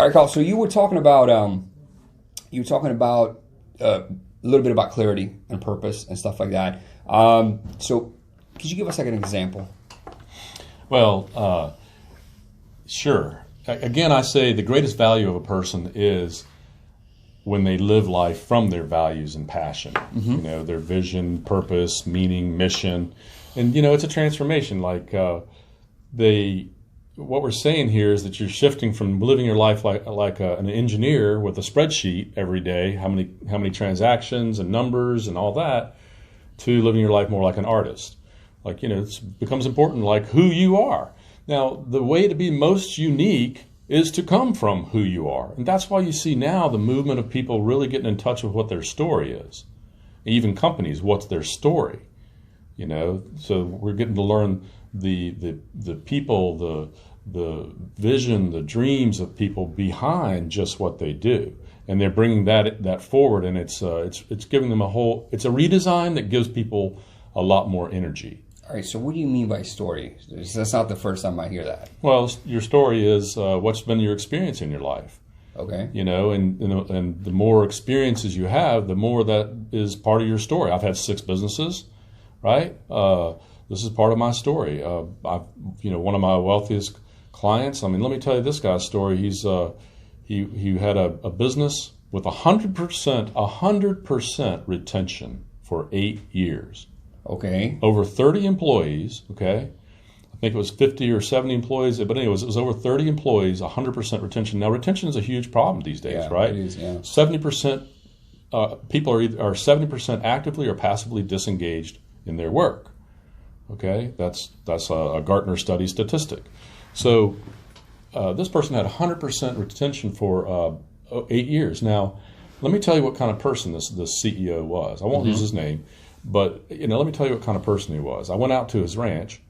All right, Carl. So you were talking about a little bit about clarity and purpose and stuff like that. So could you give us like an example? Well, sure. Again, I say the greatest value of a person is when they live life from their values and passion. Mm-hmm. You know, their vision, purpose, meaning, mission, and it's a transformation. Like what we're saying here is that you're shifting from living your life like an engineer with a spreadsheet every day, how many transactions and numbers and all that, to living your life more like an artist. Like, it becomes important, like who you are. Now, the way to be most unique is to come from who you are. And that's why you see now the movement of people really getting in touch with what their story is. Even companies, what's their story? So we're getting to learn the people, the vision, the dreams of people behind just what they do. And they're bringing that forward, and it's giving them it's a redesign that gives people a lot more energy. All right, so what do you mean by story? That's not the first time I hear that. Well, your story is what's been your experience in your life. Okay. And the more experiences you have, the more that is part of your story. I've had 6 businesses, right? This is part of my story. One of my wealthiest clients. I mean, let me tell you this guy's story. He had a business with 100% retention for 8 years. Okay. Over 30 employees, okay? I think it was 50 or 70 employees, but anyways, it was over 30 employees, 100% retention. Now, retention is a huge problem these days, right? It is, yeah. 70% people are 70% actively or passively disengaged in their work, okay? That's a Gartner study statistic. So this person had 100% retention for 8 years. Now, let me tell you what kind of person this CEO was. I won't use his name. But let me tell you what kind of person he was. I went out to his ranch.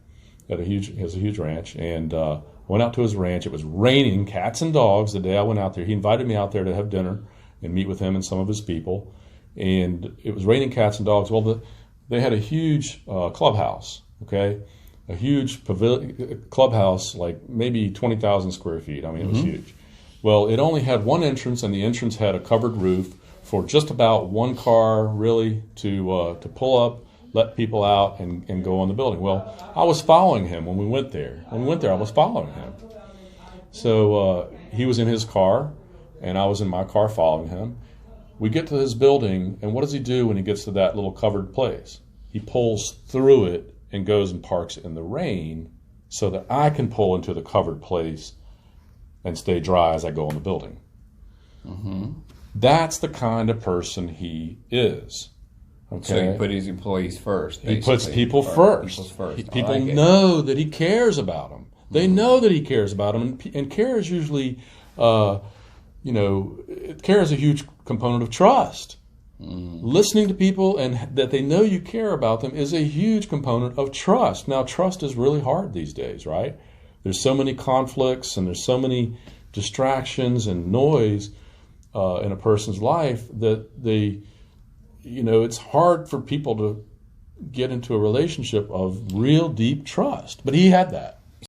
He has a huge ranch, and I went out to his ranch. It was raining cats and dogs the day I went out there. He invited me out there to have dinner and meet with him and some of his people. And it was raining cats and dogs. Well, they had a huge clubhouse. Okay, a huge clubhouse, like maybe 20,000 square feet. I mean, it was huge. Well, it only had one entrance, and the entrance had a covered roof for just about one car, really, to pull up, let people out, and go on the building. Well, I was following him when we went there. When we went there, I was following him. So he was in his car, and I was in my car following him. We get to his building, and what does he do when he gets to that little covered place? He pulls through it and goes and parks in the rain so that I can pull into the covered place and stay dry as I go in the building. Mm-hmm. That's the kind of person he is. Okay? So he put his employees first. Basically. He puts people first. People know that he cares about them. They know that he cares about them, and care is usually, care is a huge component of trust. Listening to people and that they know you care about them is a huge component of trust. Now, trust is really hard these days, right? There's so many conflicts and there's so many distractions and noise in a person's life that it's hard for people to get into a relationship of real deep trust. But he had that.